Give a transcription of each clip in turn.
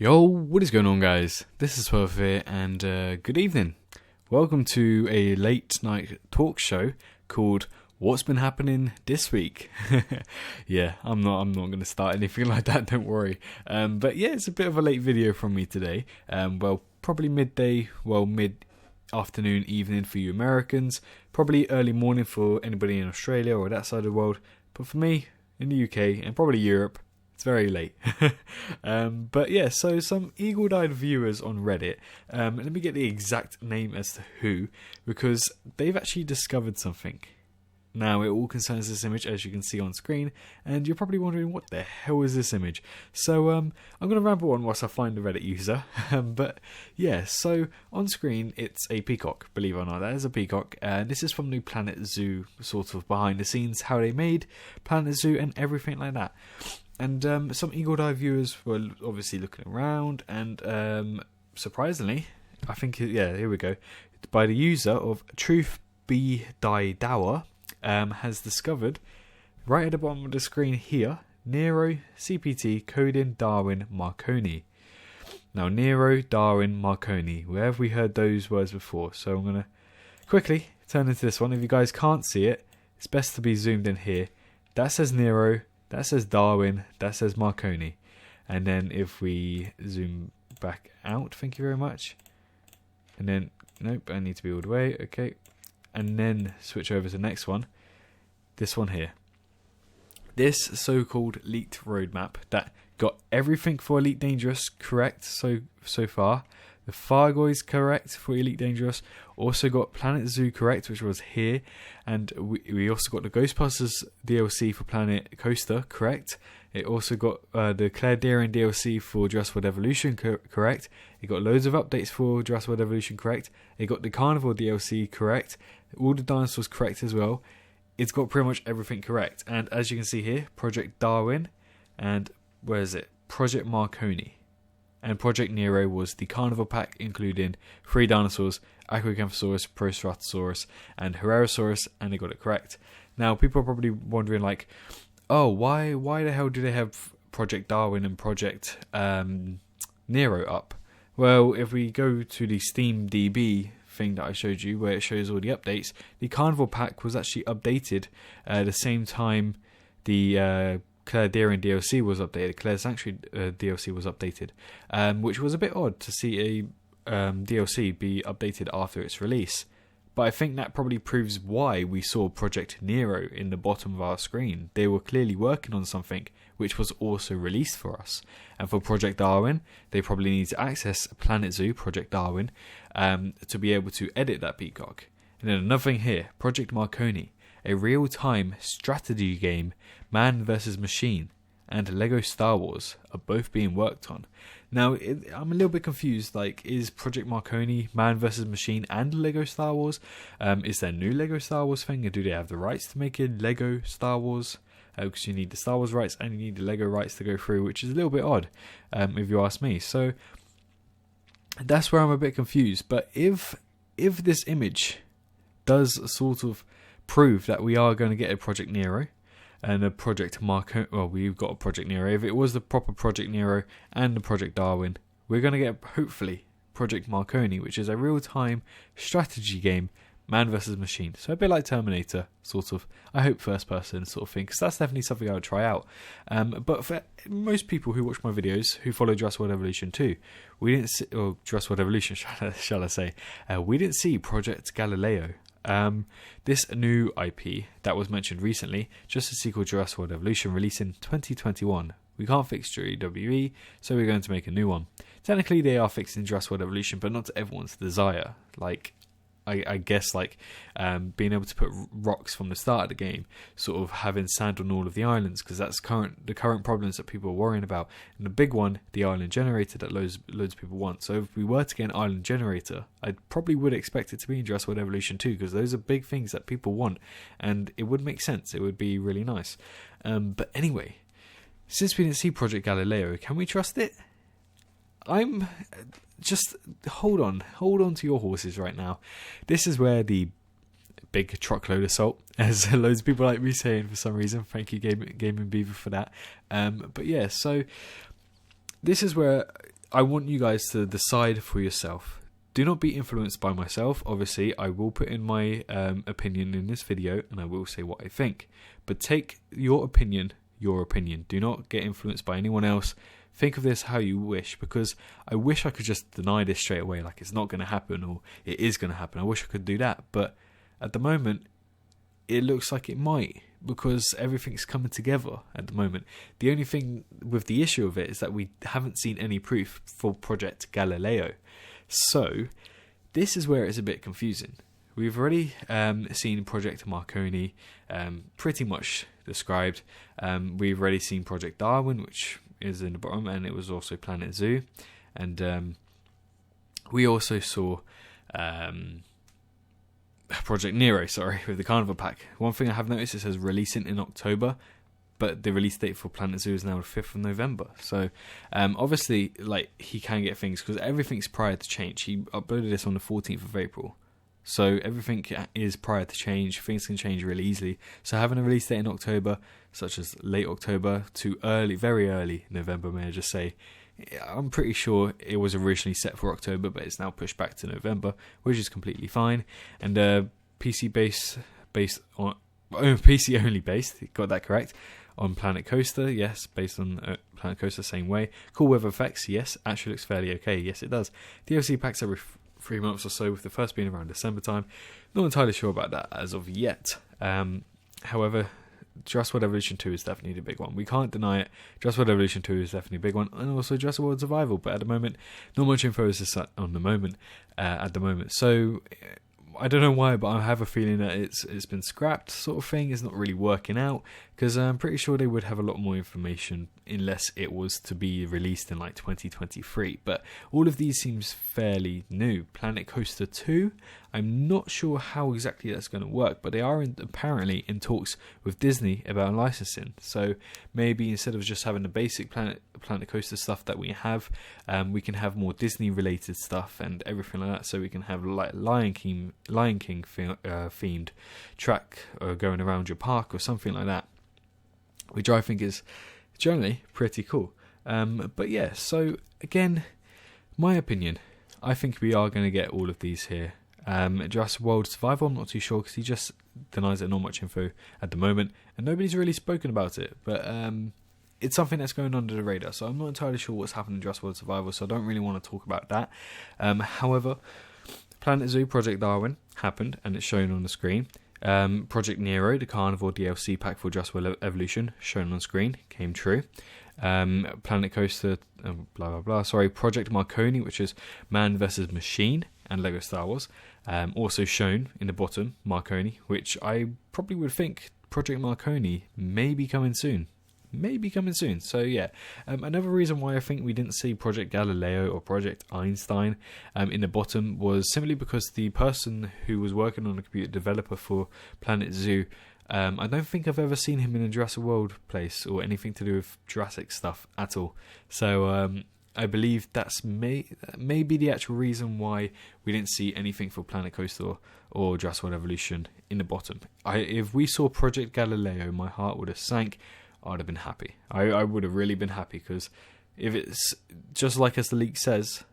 Yo, what is going on, guys? This is Swerve here, and good evening. Welcome to a late night talk show called What's Been Happening This Week. Yeah, I'm not going to start anything like that, don't worry. But yeah, it's a bit of a late video from me today. Probably midday, mid-afternoon, evening for you Americans. Probably early morning for anybody in Australia or that side of the world. But for me, in the UK, and probably Europe, it's very late. But yeah, so some eagle-eyed viewers on Reddit, let me get the exact name as to who, because they've actually discovered something. Now, it all concerns this image, as you can see on screen, and you're probably wondering, what the hell is this image? So, I'm going to ramble on whilst I find the Reddit user. But yeah, so on screen, it's a peacock, believe it or not. That is a peacock. This is from the Planet Zoo, sort of behind the scenes, how they made Planet Zoo and everything like that. And some eagle-eye viewers were obviously looking around, and surprisingly, I think, here we go, by the user of Truth Be Die Dower, has discovered, right at the bottom of the screen here, Nero, CPT, Coding, Darwin, Marconi. Now, Nero, Darwin, Marconi, where have we heard those words before? So I'm going to quickly turn into this one. If you guys can't see it, it's best to be zoomed in here. That says Nero. That says Darwin, that says Marconi. And then if we zoom back out, thank you very much. And then, nope, I need to be all the way, okay. And then switch over to the next one. This one here. This so-called leaked roadmap that got everything for Elite Dangerous correct so far. The Fargoys correct for Elite Dangerous. Also got Planet Zoo correct, which was here. And we also got the Ghostbusters DLC for Planet Coaster correct. It also got the Claire Deering DLC for Jurassic World Evolution correct. It got loads of updates for Jurassic World Evolution correct. It got the Carnival DLC correct. All the dinosaurs correct as well. It's got pretty much everything correct. And as you can see here, Project Darwin and where is it? Project Marconi. And Project Nero was the Carnival pack, including 3 dinosaurs, Acrocanthosaurus, Proceratosaurus, and Herrerasaurus, and they got it correct. Now, people are probably wondering, like, oh, why the hell do they have Project Darwin and Project Nero up? Well, if we go to the Steam DB thing that I showed you, where it shows all the updates, the Carnival pack was actually updated at the same time the Claire Deering DLC was updated. Claire Sanctuary DLC was updated, which was a bit odd to see a DLC be updated after its release. But I think that probably proves why we saw Project Nero in the bottom of our screen. They were clearly working on something which was also released for us. And for Project Darwin, they probably need to access Planet Zoo, Project Darwin, to be able to edit that peacock. And then another thing here, Project Marconi, a real-time strategy game, Man vs. Machine, and Lego Star Wars are both being worked on. Now, I'm a little bit confused, like, is Project Marconi, Man vs. Machine, and Lego Star Wars? Is there a new Lego Star Wars thing, or do they have the rights to make a Lego Star Wars? Because you need the Star Wars rights and you need the Lego rights to go through, which is a little bit odd, if you ask me. So, that's where I'm a bit confused. But if this image does sort of prove that we are going to get a Project Nero and a Project Marconi, well, we've got a Project Nero. If it was the proper Project Nero and the Project Darwin, we're going to get, hopefully, Project Marconi, which is a real-time strategy game, Man vs. Machine. So a bit like Terminator, sort of. I hope first-person sort of thing, because that's definitely something I would try out. But for most people who watch my videos, who follow Jurassic World Evolution 2, we didn't see, or Jurassic World Evolution, shall I say, we didn't see Project Galileo. This new IP that was mentioned recently, just a sequel Jurassic World Evolution, released in 2021. We can't fix WWE, so we're going to make a new one. Technically, they are fixing Jurassic World Evolution, but not to everyone's desire. Like, I guess, like, being able to put rocks from the start of the game, sort of having sand on all of the islands, because that's the current problems that people are worrying about. And the big one, the island generator, that loads of people want. So if we were to get an island generator, I probably would expect it to be in Jurassic World Evolution 2, because those are big things that people want, and it would make sense. It would be really nice. But anyway, since we didn't see Project Galileo, can we trust it? I'm just hold on to your horses right now. This is where the big truckload of salt, as loads of people like me saying for some reason. Thank you, Gaming Beaver, for that. But yeah, so this is where I want you guys to decide for yourself. Do not be influenced by myself. Obviously, I will put in my opinion in this video, and I will say what I think. But take your opinion. Do not get influenced by anyone else. Think of this how you wish, because I wish I could just deny this straight away, like it's not going to happen or it is going to happen. I wish I could do that, but at the moment, it looks like it might, because everything's coming together at the moment. The only thing with the issue of it is that we haven't seen any proof for Project Galileo. So, this is where it's a bit confusing. We've already seen Project Marconi pretty much described. We've already seen Project Darwin, which is in the bottom, and it was also Planet Zoo. And we also saw Project Nero, with the Carnival Pack. One thing I have noticed, it says releasing in October, but the release date for Planet Zoo is now the 5th of November. So, obviously, like, he can get things, because everything's prior to change. He uploaded this on the 14th of April. So, everything is prior to change. Things can change really easily. So, having a release date in October, such as late October to very early November, may I just say, I'm pretty sure it was originally set for October, but it's now pushed back to November, which is completely fine. And PC only based, got that correct, on Planet Coaster, yes, based on Planet Coaster, same way. Cool weather effects, yes, actually looks fairly okay, yes it does. DLC packs every 3 months or so, with the first being around December time. Not entirely sure about that as of yet. However, Jurassic World Evolution 2 is definitely the big one. We can't deny it. Jurassic World Evolution 2 is definitely a big one, and also Jurassic World Survival. But at the moment, not much info is set on the moment. At the moment, so I don't know why, but I have a feeling that it's been scrapped, sort of thing. It's not really working out, because I'm pretty sure they would have a lot more information unless it was to be released in like 2023. But all of these seems fairly new. Planet Coaster 2, I'm not sure how exactly that's going to work, but they are apparently in talks with Disney about licensing. So maybe instead of just having the basic Planet Coaster stuff that we have, we can have more Disney related stuff and everything like that. So we can have like Lion King themed track going around your park or something like that, which I think is generally pretty cool. But yeah, so again, my opinion, I think we are going to get all of these here. Jurassic World Survival, I'm not too sure, because he just denies that not much info at the moment, and nobody's really spoken about it, but it's something that's going under the radar, so I'm not entirely sure what's happening in Jurassic World Survival, so I don't really want to talk about that. However, Planet Zoo Project Darwin happened, and it's shown on the screen. Project Nero, the Carnivore DLC pack for Jurassic World Evolution, shown on screen, came true. Planet Coaster, Project Marconi, which is Man vs. Machine, and Lego Star Wars, also shown in the bottom, Marconi, which I probably would think Project Marconi may be coming soon. So yeah, another reason why I think we didn't see Project Galileo or Project Einstein in the bottom was simply because the person who was working on the computer developer for Planet Zoo, I don't think I've ever seen him in a Jurassic World place or anything to do with Jurassic stuff at all. So I believe that's maybe the actual reason why we didn't see anything for Planet Coaster or Jurassic World Evolution in the bottom. If we saw Project Galileo, my heart would have sank. I'd have been happy. I would have really been happy, because if it's just like as the leak says,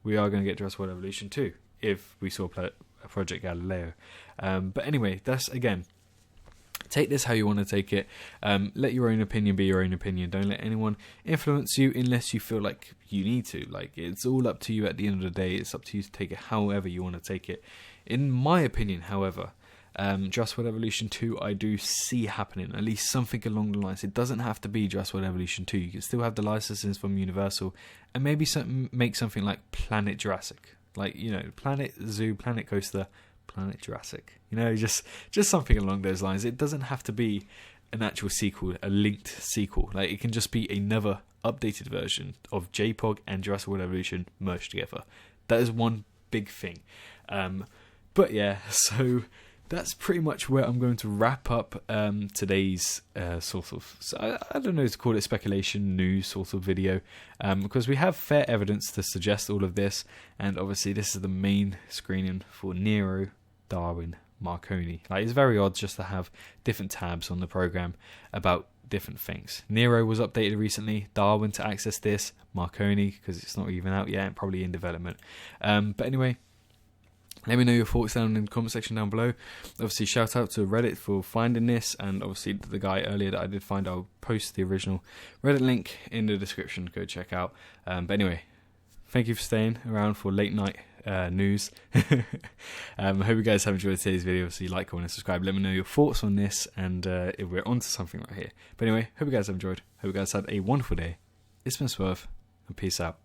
we are going to get Jurassic World Evolution 2 if we saw Project Galileo. But anyway, that's, again, take this how you want to take it. Let your own opinion be your own opinion. Don't let anyone influence you unless you feel like you need to. Like, it's all up to you at the end of the day. It's up to you to take it however you want to take it. In my opinion, however, Jurassic World Evolution 2 I do see happening, at least something along the lines. It doesn't have to be Jurassic World Evolution 2. You can still have the licenses from Universal and maybe make something like Planet Jurassic, like, you know, Planet Zoo, Planet Coaster, Planet Jurassic, you know, just something along those lines. It doesn't have to be an actual sequel, a linked sequel. Like, it can just be another updated version of JPOG and Jurassic World Evolution merged together. That is one big thing. But yeah, so that's pretty much where I'm going to wrap up today's sort of, I don't know to call it speculation news sort of video, because we have fair evidence to suggest all of this, and obviously this is the main screening for Nero, Darwin, Marconi. Like, it's very odd just to have different tabs on the program about different things. Nero was updated recently, Darwin to access this, Marconi because it's not even out yet and probably in development. But anyway, let me know your thoughts down in the comment section down below. Obviously, shout out to Reddit for finding this, and obviously the guy earlier that I did find, I'll post the original Reddit link in the description. Go check out. But anyway, thank you for staying around for late night news. I hope you guys have enjoyed today's video. So like, comment, and subscribe. Let me know your thoughts on this, and if we're onto something right here. But anyway, hope you guys have enjoyed. Hope you guys had a wonderful day. It's been Swerve, and peace out.